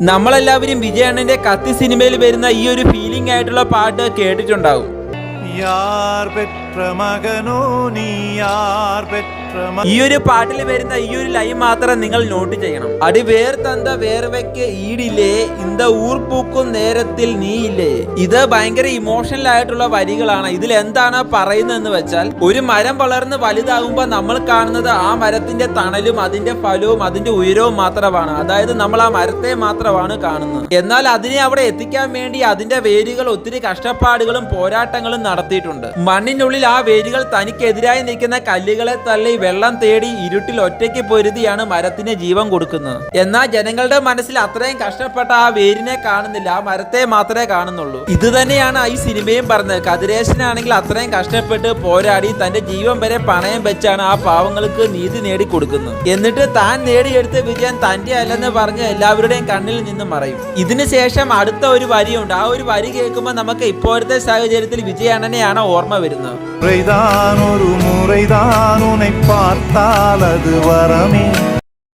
നമ്മളെല്ലാവരും വിജയണ്ണന്റെ കത്തി സിനിമയിൽ വരുന്ന ഈ ഒരു ഫീലിംഗ് ആയിട്ടുള്ള പാട്ട് കേട്ടിട്ടുണ്ടാവും. ഈ ഒരു പാട്ടിൽ വരുന്ന ഈ ഒരു ലൈൻ മാത്രം നിങ്ങൾ നോട്ട് ചെയ്യണം. അടി വേർ തந்த വേർവയ്ക്ക് ഈടില്ലേ ഇന്ത ഊർ പൂക്കും നേരത്തിൽ നീയില്ലേ. ഇത് ഭയങ്കര ഇമോഷണൽ ആയിട്ടുള്ള വരികളാണ്. ഇതിൽ എന്താണ് പറയുന്നതെന്ന് വെച്ചാൽ, ഒരു മരം വളർന്ന് വലുതാകുമ്പോൾ നമ്മൾ കാണുന്നത് ആ മരത്തിന്റെ തണലും അതിന്റെ ഫലവും അതിന്റെ ഉയരവും മാത്രമാണ്. അതായത് നമ്മൾ ആ മരത്തെ മാത്രമാണ് കാണുന്നത്. എന്നാൽ അതിനെ അവിടെ എത്തിക്കാൻ വേണ്ടി അതിന്റെ വേരുകൾ ഒത്തിരി കഷ്ടപ്പാടുകളും പോരാട്ടങ്ങളും നടത്തിയിട്ടുണ്ട്. മണ്ണിനുള്ളിൽ ആ വേരുകൾ തനിക്കെതിരായി നിൽക്കുന്ന കല്ലുകളെ തള്ളി വെള്ളം തേടി ഇരുട്ടിൽ ഒറ്റയ്ക്ക് പൊരുതിയാണ് മരത്തിന് ജീവൻ കൊടുക്കുന്നത്. എന്നാൽ ജനങ്ങളുടെ മനസ്സിൽ അത്രയും കഷ്ടപ്പെട്ട ആ വേരിനെ കാണുന്നില്ല, ആ മരത്തെ മാത്രമേ കാണുന്നുള്ളൂ. ഇത് തന്നെയാണ് ഈ സിനിമയും പറഞ്ഞത്. കതിരേശനാണെങ്കിൽ അത്രയും കഷ്ടപ്പെട്ട് പോരാടി തന്റെ ജീവൻ വരെ പണയം വെച്ചാണ് ആ പാവങ്ങൾക്ക് നീതി നേടിക്കൊടുക്കുന്നത്. എന്നിട്ട് താൻ നേടിയെടുത്ത വിജയം തന്റെ അല്ലെന്ന് പറഞ്ഞ് എല്ലാവരുടെയും കണ്ണിൽ നിന്ന് മറയും. ഇതിനു ശേഷം അടുത്ത ഒരു വരിയുണ്ട്. ആ ഒരു വരി കേൾക്കുമ്പോൾ നമുക്ക് ഇപ്പോഴത്തെ സാഹചര്യത്തിൽ വിജയണ്ണനെയാണ് ഓർമ്മ വരുന്നത്. ஒரு முறைதான் உன்னை பார்த்தால் அது வரமே.